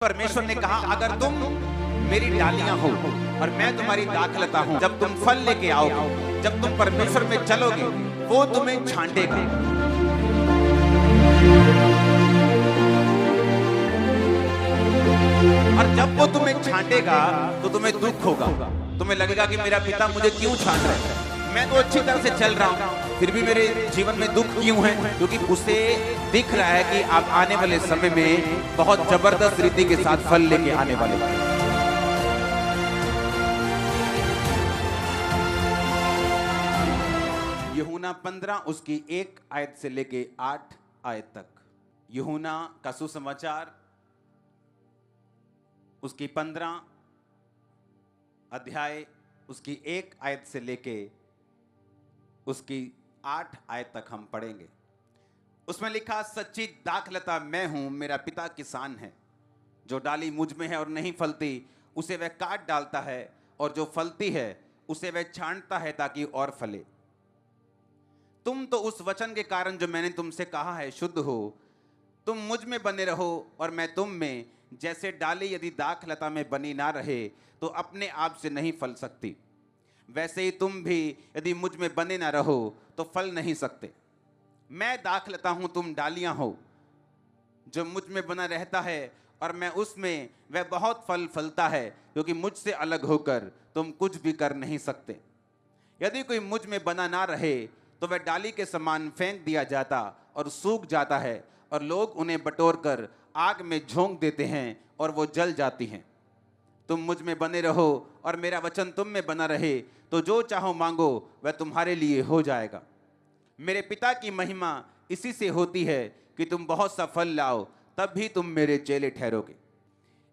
परमेश्वर ने कहा अगर तुम मेरी डालियां हो और मैं तुम्हारी दाखलता हूं, जब तुम फल लेके आओगे, जब तुम परमेश्वर में चलोगे, वो तुम्हें छांटेगा। और जब वो तुम्हें छांटेगा तो तुम्हें दुख होगा, तुम्हें लगेगा कि मेरा पिता मुझे क्यों छांट रहा है, मैं तो अच्छी तरह से चल रहा हूं, फिर भी मेरे जीवन में दुख क्यों है? क्योंकि उसे दिख रहा है कि आप आने वाले समय में बहुत जबरदस्त रीति के साथ फल लेके आने वाले हैं। यूहन्ना 15 उसकी 1 आयत से लेके 8 आयत तक। यूहन्ना का सुसमाचार उसकी 15 अध्याय उसकी 1 आयत से लेके उसकी 8 आयत तक हम पढ़ेंगे। उसमें लिखा, सच्ची दाखलता मैं हूं, मेरा पिता किसान है। जो डाली मुझ में है और नहीं फलती उसे वह काट डालता है, और जो फलती है उसे वह छांटता है ताकि और फले। तुम तो उस वचन के कारण जो मैंने तुमसे कहा है शुद्ध हो। तुम मुझ में बने रहो और मैं तुम में। जैसे डाली यदि दाखलता में बनी ना रहे तो अपने आप से नहीं फल सकती, वैसे ही तुम भी यदि मुझ में बने ना रहो तो फल नहीं सकते। मैं दाखलता हूं, तुम डालियां हो। जो मुझ में बना रहता है और मैं उसमें, वह बहुत फल फलता है, क्योंकि मुझसे अलग होकर तुम कुछ भी कर नहीं सकते। यदि कोई मुझ में बना ना रहे तो वह डाली के समान फेंक दिया जाता और सूख जाता है, और लोग उन्हें बटोर कर आग में झोंक देते हैं और वो जल जाती हैं। तुम मुझ में बने रहो और मेरा वचन तुम में बना रहे, तो जो चाहो मांगो वह तुम्हारे लिए हो जाएगा। मेरे पिता की महिमा इसी से होती है कि तुम बहुत सा फल लाओ, तब भी तुम मेरे चेले ठहरोगे।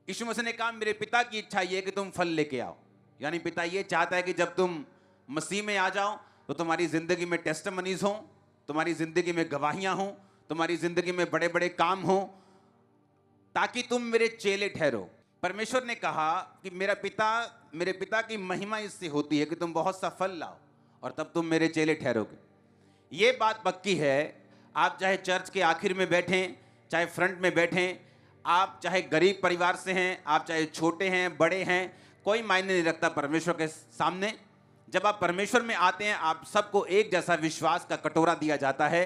यीशु मसीह ने कहा, मेरे पिता की इच्छा यह है कि तुम फल लेके आओ। यानी पिता ये चाहता है कि जब तुम मसीह में आ जाओ तो तुम्हारी जिंदगी में टेस्टिमनीज हो, तुम्हारी जिंदगी में गवाहियां हो, तुम्हारी जिंदगी में बड़े बड़े काम हो, ताकि तुम मेरे चेले ठहरो। परमेश्वर ने कहा कि मेरे पिता की महिमा इससे होती है कि तुम बहुत सा फल लाओ, और तब तुम मेरे चेले ठहरोगे। ये बात पक्की है। आप चाहे चर्च के आखिर में बैठें, चाहे फ्रंट में बैठें, आप चाहे गरीब परिवार से हैं, आप चाहे छोटे हैं बड़े हैं, कोई मायने नहीं रखता परमेश्वर के सामने। जब आप परमेश्वर में आते हैं, आप सबको एक जैसा विश्वास का कटोरा दिया जाता है,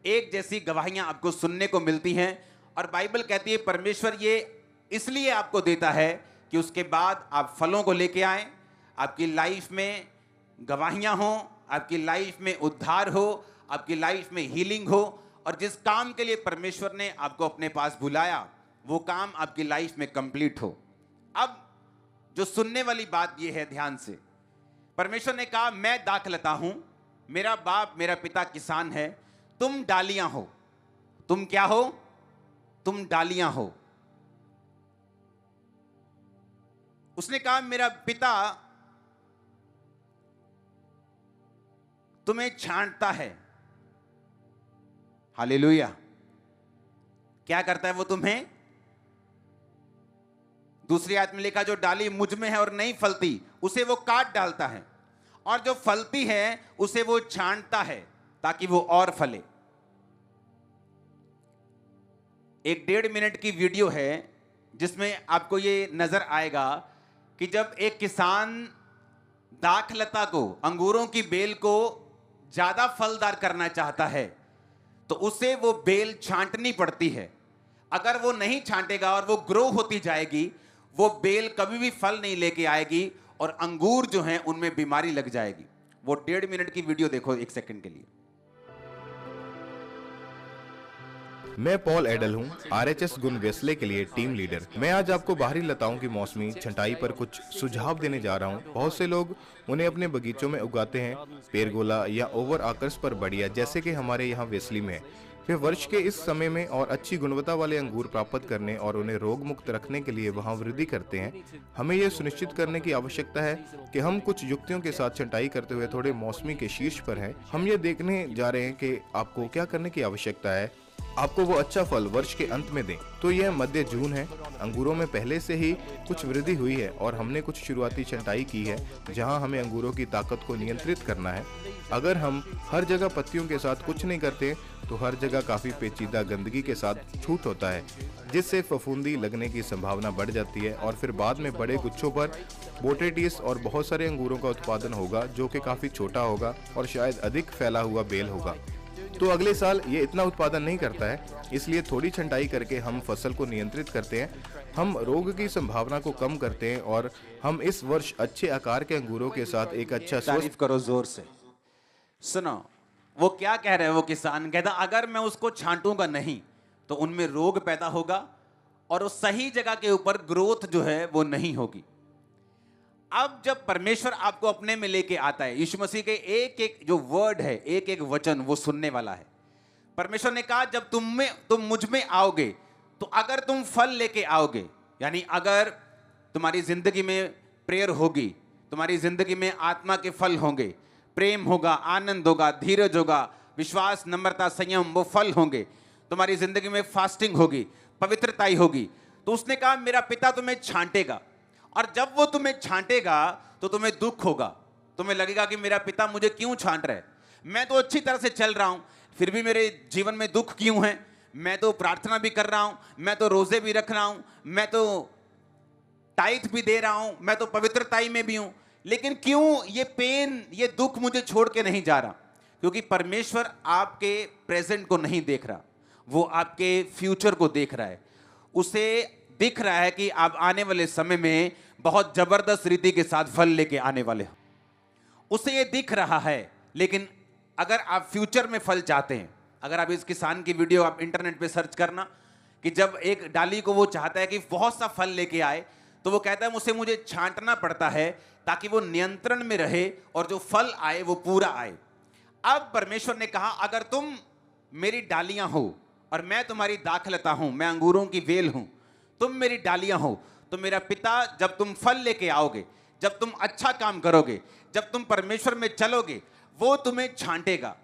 एक जैसी गवाहियां आपको सुनने को मिलती हैं। और बाइबल कहती है परमेश्वर ये इसलिए आपको देता है कि उसके बाद आप फलों को लेके आए, आपकी लाइफ में गवाहियां हो, आपकी लाइफ में उद्धार हो, आपकी लाइफ में हीलिंग हो, और जिस काम के लिए परमेश्वर ने आपको अपने पास बुलाया वो काम आपकी लाइफ में कंप्लीट हो। अब जो सुनने वाली बात ये है, ध्यान से, परमेश्वर ने कहा, मैं दाखलता हूं, मेरा बाप मेरा पिता किसान है, तुम डालियां हो। तुम क्या हो? तुम डालियां हो। उसने कहा, मेरा पिता तुम्हें छांटता है। हालेलुया। क्या करता है वो तुम्हें? दूसरी आयत में लिखा, जो डाली मुझ में है और नहीं फलती उसे वो काट डालता है, और जो फलती है उसे वो छांटता है ताकि वो और फले। एक 1.5 मिनट की वीडियो है जिसमें आपको ये नजर आएगा कि जब एक किसान दाखलता को, अंगूरों की बेल को ज्यादा फलदार करना चाहता है तो उसे वो बेल छांटनी पड़ती है। अगर वो नहीं छांटेगा और वो ग्रो होती जाएगी, वो बेल कभी भी फल नहीं लेके आएगी, और अंगूर जो हैं उनमें बीमारी लग जाएगी। वो 1.5 मिनट की वीडियो देखो 1 सेकंड के लिए। मैं पॉल एडल हूं, आरएचएस गुन वेस्ले के लिए टीम लीडर। मैं आज आपको बाहरी लताओं की मौसमी छंटाई पर कुछ सुझाव देने जा रहा हूं। बहुत से लोग उन्हें अपने बगीचों में उगाते हैं, पेरगोला या ओवर आकर्स पर बढ़िया, जैसे कि हमारे यहाँ वेस्ली में है। वे वर्ष के इस समय में और अच्छी गुणवत्ता वाले अंगूर प्राप्त करने और उन्हें रोग मुक्त रखने के लिए वहां वृद्धि करते हैं। हमें यह सुनिश्चित करने की आवश्यकता है कि हम कुछ युक्तियों के साथ छंटाई करते हुए थोड़े मौसमी के शीर्ष पर हैं। हम ये देखने जा रहे हैं कि आपको क्या करने की आवश्यकता है। आपको वो अच्छा फल वर्ष के अंत में दें। तो यह मध्य जून है, अंगूरों में पहले से ही कुछ वृद्धि हुई है और हमने कुछ शुरुआती छंटाई की है जहां हमें अंगूरों की ताकत को नियंत्रित करना है। अगर हम हर जगह पत्तियों के साथ कुछ नहीं करते तो हर जगह काफी पेचीदा गंदगी के साथ छूट होता है, जिससे फफूंदी लगने की संभावना बढ़ जाती है और फिर बाद में बड़े गुच्छों पर बोटेटिस और बहुत सारे अंगूरों का उत्पादन होगा जो कि काफी छोटा होगा और शायद अधिक फैला हुआ बेल होगा। तो अगले साल ये इतना उत्पादन नहीं करता है, इसलिए थोड़ी छंटाई करके हम फसल को नियंत्रित करते हैं, हम रोग की संभावना को कम करते हैं और हम इस वर्ष अच्छे आकार के अंगूरों के साथ एक अच्छा तारीफ करो जोर से। सुनो, वो क्या कह रहे हैं, वो किसान कहता अगर मैं उसको छांटूंगा नहीं तो उनमें रोग पैदा होगा और उस सही जगह के ऊपर ग्रोथ जो है वो नहीं होगी। अब जब परमेश्वर आपको अपने में लेके आता है, यीशु मसीह के एक एक जो वर्ड है, एक एक वचन वो सुनने वाला है। परमेश्वर ने कहा जब तुम मुझ में आओगे तो अगर तुम फल लेके आओगे, यानी अगर तुम्हारी जिंदगी में प्रेयर होगी, तुम्हारी जिंदगी में आत्मा के फल होंगे, प्रेम होगा, आनंद होगा, धीरज होगा, विश्वास, नम्रता, संयम, वो फल होंगे, तुम्हारी जिंदगी में फास्टिंग होगी, पवित्रताई होगी, तो उसने कहा मेरा पिता तुम्हें छांटेगा। और जब वो तुम्हें छांटेगा तो तुम्हें दुख होगा, तुम्हें लगेगा कि मेरा पिता मुझे क्यों छांट रहा है, मैं तो अच्छी तरह से चल रहा हूं फिर भी मेरे जीवन में दुख क्यों है, मैं तो प्रार्थना भी कर रहा हूं, मैं तो रोजे भी रख रहा हूं, मैं तो टाइथ भी दे रहा हूं, मैं तो पवित्रताई में भी हूं, लेकिन क्यों ये पेन, ये दुख मुझे छोड़ के नहीं जा रहा? क्योंकि परमेश्वर आपके प्रेजेंट को नहीं देख रहा, वो आपके फ्यूचर को देख रहा है। उसे दिख रहा है कि आप आने वाले समय में बहुत जबरदस्त रीति के साथ फल लेके आने वाले हो, उसे ये दिख रहा है। लेकिन अगर आप फ्यूचर में फल चाहते हैं, अगर आप इस किसान की वीडियो आप इंटरनेट पे सर्च करना कि जब एक डाली को वो चाहता है कि बहुत सा फल लेके आए, तो वो कहता है मुझे छांटना पड़ता है ताकि वो नियंत्रण में रहे और जो फल आए वो पूरा आए। अब परमेश्वर ने कहा अगर तुम मेरी डालियां हो और मैं तुम्हारी दाखलता हूं, मैं अंगूरों की वेल हूं, तुम मेरी डालियां हो, तो मेरा पिता जब तुम फल लेके आओगे, जब तुम अच्छा काम करोगे, जब तुम परमेश्वर में चलोगे, वो तुम्हें छांटेगा,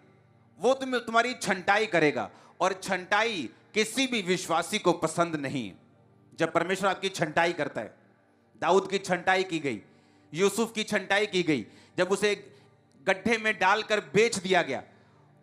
वो तुम्हारी छंटाई करेगा। और छंटाई किसी भी विश्वासी को पसंद नहीं है। जब परमेश्वर आपकी छंटाई करता है, दाऊद की छंटाई की गई, यूसुफ की छंटाई की गई, जब उसे गड्ढे में डालकर बेच दिया गया,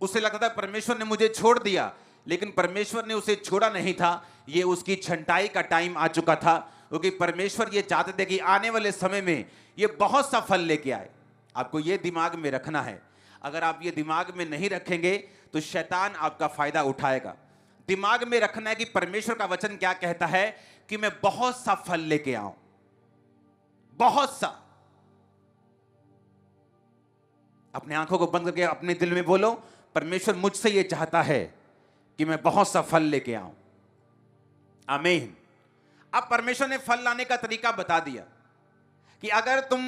उसे लगता था परमेश्वर ने मुझे छोड़ दिया, लेकिन परमेश्वर ने उसे छोड़ा नहीं था, ये उसकी छंटाई का टाइम आ चुका था, क्योंकि परमेश्वर ये चाहते थे कि आने वाले समय में ये बहुत सा फल लेके आए। आपको ये दिमाग में रखना है, अगर आप ये दिमाग में नहीं रखेंगे तो शैतान आपका फायदा उठाएगा। दिमाग में रखना है कि परमेश्वर का वचन क्या कहता है कि मैं बहुत सा फल लेके आऊं, बहुत सा। अपने आंखों को बंद करके अपने दिल में बोलो, परमेश्वर मुझसे ये चाहता है कि मैं बहुत सा फल लेके आऊं। आमीन। अब परमेश्वर ने फल लाने का तरीका बता दिया कि अगर तुम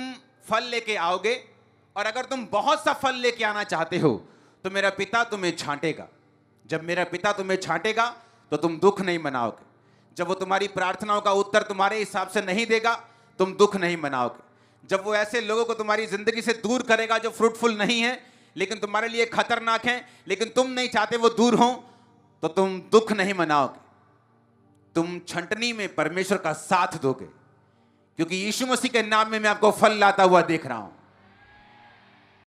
फल लेके आओगे और अगर तुम बहुत सा फल लेके आना चाहते हो तो मेरा पिता तुम्हें छांटेगा। जब मेरा पिता तुम्हें छांटेगा तो तुम दुख नहीं मनाओगे। जब वो तुम्हारी प्रार्थनाओं का उत्तर तुम्हारे हिसाब से नहीं देगा, तुम दुख नहीं मनाओगे। जब वो ऐसे लोगों को तुम्हारी जिंदगी से दूर करेगा जो फ्रूटफुल नहीं है, लेकिन तुम्हारे लिए खतरनाक है, लेकिन तुम नहीं चाहते वो दूर हो, तो तुम दुख नहीं मनाओगे। तुम छंटनी में परमेश्वर का साथ दोगे, क्योंकि यीशु मसीह के नाम में मैं आपको फल लाता हुआ देख रहा हूं।